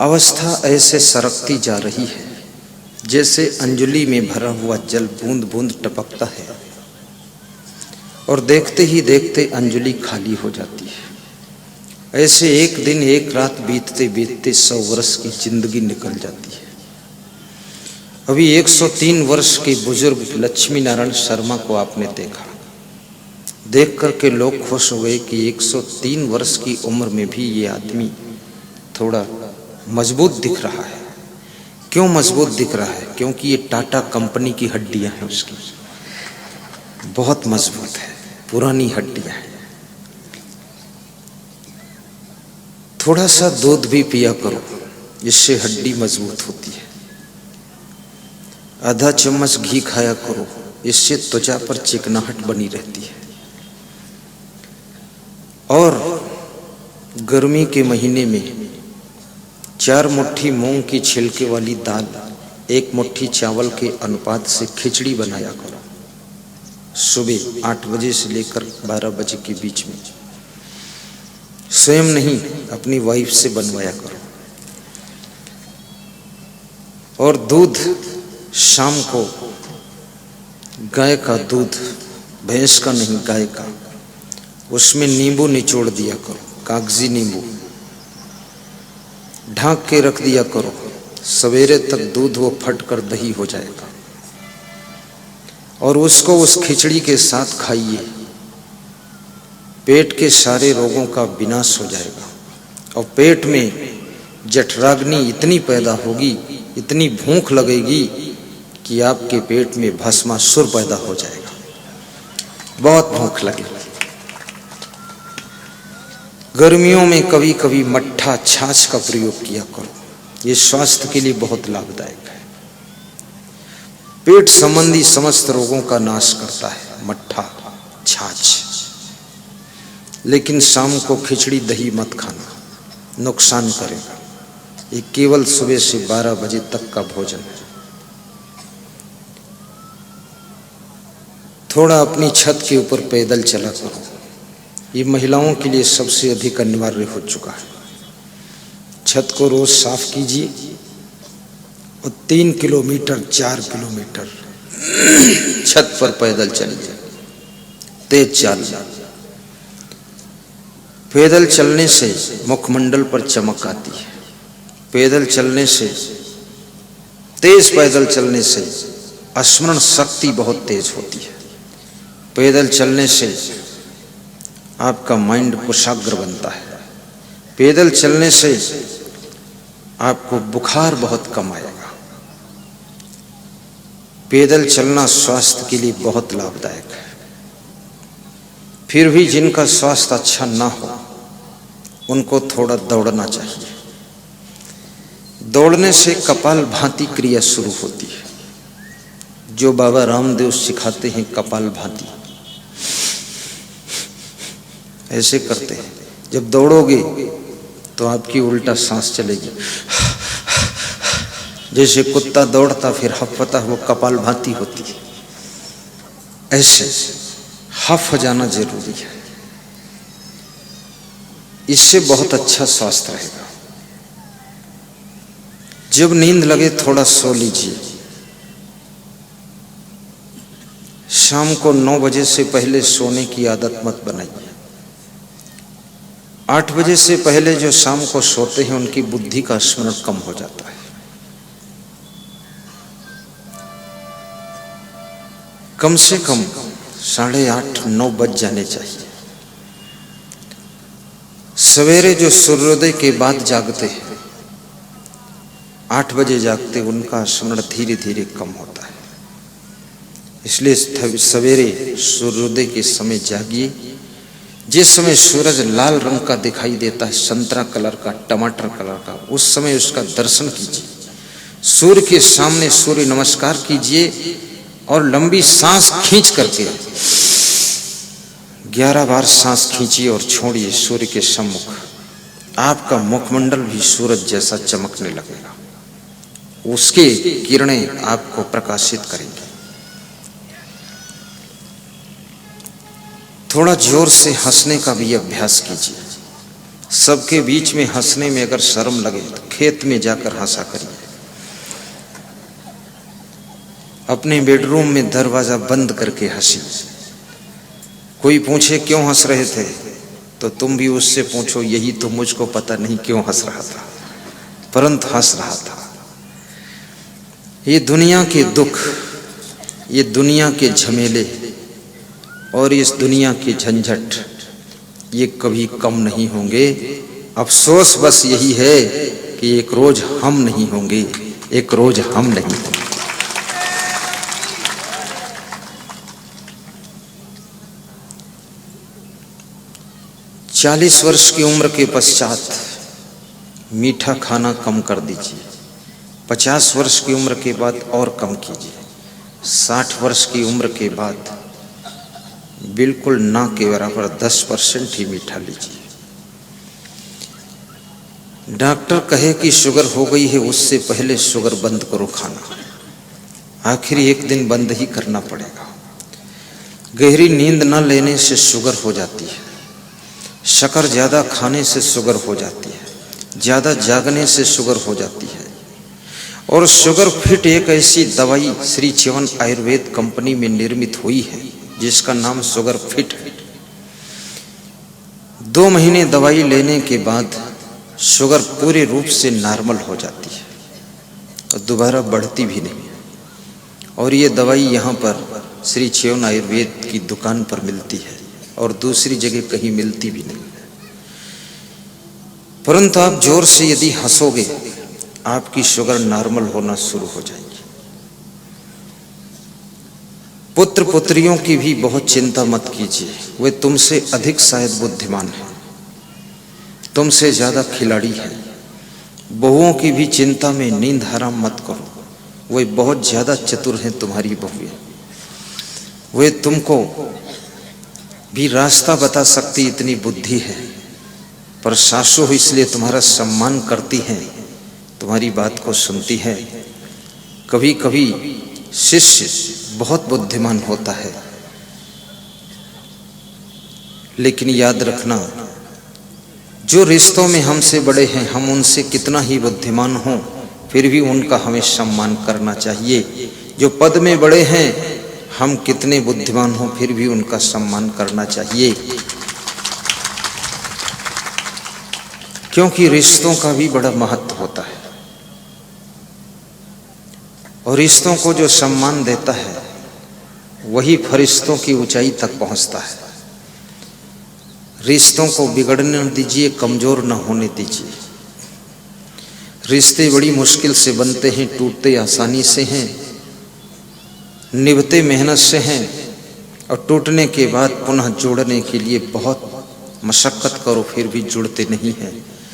अवस्था ऐसे सरकती जा रही है जैसे अंजलि में भरा हुआ जल बूंद बूंद टपकता है और देखते ही देखते अंजलि खाली हो जाती है। ऐसे एक दिन एक रात बीतते बीतते 100 वर्ष की जिंदगी निकल जाती है। अभी 103 वर्ष के बुजुर्ग लक्ष्मी नारायण शर्मा को आपने देखा। देख करके लोग खुश हो गए कि 103 वर्ष की उम्र में भी ये आदमी थोड़ा मजबूत दिख रहा है। क्यों मजबूत दिख रहा है? क्योंकि ये टाटा कंपनी की हड्डियां हैं, उसकी बहुत मजबूत है, पुरानी हड्डियां हैं। थोड़ा सा दूध भी पिया करो, इससे हड्डी मजबूत होती है। आधा चम्मच घी खाया करो, इससे त्वचा पर चिकनाहट बनी रहती है। और गर्मी के महीने में 4 मुट्ठी मूंग की छिलके वाली दाल 1 मुट्ठी चावल के अनुपात से खिचड़ी बनाया करो। सुबह 8 बजे से लेकर 12 बजे के बीच में। स्वयं नहीं, अपनी वाइफ से बनवाया करो। और दूध शाम को गाय का दूध, भैंस का नहीं, गाय का, उसमें नींबू निचोड़ दिया करो, कागजी नींबू ढांक के रख दिया करो। सवेरे तक दूध वो फट कर दही हो जाएगा और उसको उस खिचड़ी के साथ खाइए। पेट के सारे रोगों का विनाश हो जाएगा और पेट में जठराग्नि इतनी पैदा होगी, इतनी भूख लगेगी कि आपके पेट में भस्मासुर पैदा हो जाएगा। बहुत भूख लगेगी। गर्मियों में कभी कभी मट्ठा, छाछ का प्रयोग किया करो, ये स्वास्थ्य के लिए बहुत लाभदायक है। पेट संबंधी समस्त रोगों का नाश करता है मट्ठा, छाछ। लेकिन शाम को खिचड़ी दही मत खाना, नुकसान करेगा। ये केवल सुबह से 12 बजे तक का भोजन है। थोड़ा अपनी छत के ऊपर पैदल चला करो, ये महिलाओं के लिए सबसे अधिक अनिवार्य हो चुका है। छत को रोज साफ कीजिए और 3 किलोमीटर 4 किलोमीटर छत पर पैदल चलिए, तेज चाल। पैदल चलने से मुखमंडल पर चमक आती है। पैदल चलने से, तेज पैदल चलने से स्मरण शक्ति बहुत तेज होती है। पैदल चलने से आपका माइंड कुशाग्र बनता है। पैदल चलने से आपको बुखार बहुत कम आएगा। पैदल चलना स्वास्थ्य के लिए बहुत लाभदायक है। फिर भी जिनका स्वास्थ्य अच्छा ना हो, उनको थोड़ा दौड़ना चाहिए। दौड़ने से कपालभाति क्रिया शुरू होती है, जो बाबा रामदेव सिखाते हैं। कपालभाति ऐसे करते हैं। जब दौड़ोगे तो आपकी उल्टा सांस चलेगी। जैसे कुत्ता दौड़ता फिर हफता, वो कपालभाति होती है। ऐसे हफ हो जाना जरूरी है। इससे बहुत अच्छा स्वास्थ्य रहेगा। जब नींद लगे थोड़ा सो लीजिए। शाम को 9 बजे से पहले सोने की आदत मत बनाइए। 8 बजे से पहले जो शाम को सोते हैं उनकी बुद्धि का स्मरण कम हो जाता है। कम से कम 8:30-9 बज जाने चाहिए। सवेरे जो सूर्योदय के बाद जागते हैं, 8 बजे जागते, उनका स्मरण धीरे धीरे कम होता है। इसलिए सवेरे सूर्योदय के समय जागिए। जिस समय सूरज लाल रंग का दिखाई देता है, संतरा कलर का, टमाटर कलर का, उस समय उसका दर्शन कीजिए। सूर्य के सामने सूर्य नमस्कार कीजिए और लंबी सांस खींच करके 11 बार सांस खींचिए और छोड़िए सूर्य के सम्मुख। आपका मुखमंडल भी सूरज जैसा चमकने लगेगा। उसके किरणें आपको प्रकाशित करेंगी। थोड़ा जोर से हंसने का भी अभ्यास कीजिए। सबके बीच में हंसने में अगर शर्म लगे तो खेत में जाकर हंसा करिए। अपने बेडरूम में दरवाजा बंद करके हंसी। कोई पूछे क्यों हंस रहे थे, तो तुम भी उससे पूछो, यही तो मुझको पता नहीं क्यों हंस रहा था, परंतु हंस रहा था। ये दुनिया के दुख, ये दुनिया के झमेले और इस दुनिया के झंझट, ये कभी कम नहीं होंगे। अफसोस बस यही है कि एक रोज हम नहीं होंगे, एक रोज हम नहीं होंगे। चालीस वर्ष की उम्र के पश्चात मीठा खाना कम कर दीजिए। 50 वर्ष की उम्र के बाद और कम कीजिए। 60 वर्ष की उम्र के बाद बिल्कुल ना के बराबर 10% ही मीठा लीजिए। डॉक्टर कहे कि शुगर हो गई है, उससे पहले शुगर बंद करो खाना। आखिर एक दिन बंद ही करना पड़ेगा। गहरी नींद न लेने से शुगर हो जाती है। शक्कर ज़्यादा खाने से शुगर हो जाती है। ज़्यादा जागने से शुगर हो जाती है। और शुगर फिट एक ऐसी दवाई श्री च्यवन आयुर्वेद कंपनी में निर्मित हुई है जिसका नाम शुगर फिट है। 2 महीने दवाई लेने के बाद शुगर पूरे रूप से नॉर्मल हो जाती है और दोबारा बढ़ती भी नहीं। और ये दवाई यहाँ पर श्री च्यवन आयुर्वेद की दुकान पर मिलती है और दूसरी जगह कहीं मिलती भी नहीं। परंतु आप जोर से यदि हंसोगे, आपकी शुगर नॉर्मल होना शुरू हो जाएगी। पुत्र पुत्रियों की भी बहुत चिंता मत कीजिए, वे तुमसे अधिक शायद बुद्धिमान हैं, तुमसे ज्यादा खिलाड़ी हैं। बहुओं की भी चिंता में नींद हराम मत करो, वे बहुत ज्यादा चतुर हैं तुम्हारी बहुएं। वे तुमको भी रास्ता बता सकती इतनी बुद्धि है। पर सासू इसलिए तुम्हारा सम्मान करती हैं, तुम्हारी बात को सुनती है। कभी कभी शिष्य बहुत बुद्धिमान होता है, लेकिन याद रखना, जो रिश्तों में हमसे बड़े हैं, हम उनसे कितना ही बुद्धिमान हों, फिर भी उनका हमें सम्मान करना चाहिए। जो पद में बड़े हैं, हम कितने बुद्धिमान हों, फिर भी उनका सम्मान करना चाहिए। क्योंकि रिश्तों का भी बड़ा महत्व होता है और रिश्तों को जो सम्मान देता है वही फरिश्तों की ऊंचाई तक पहुंचता है। रिश्तों को बिगड़ने न दीजिए, कमजोर न होने दीजिए। रिश्ते बड़ी मुश्किल से बनते हैं, टूटते आसानी से हैं, निभते मेहनत से हैं और टूटने के बाद पुनः जोड़ने के लिए बहुत मशक्कत करो, फिर भी जुड़ते नहीं हैं।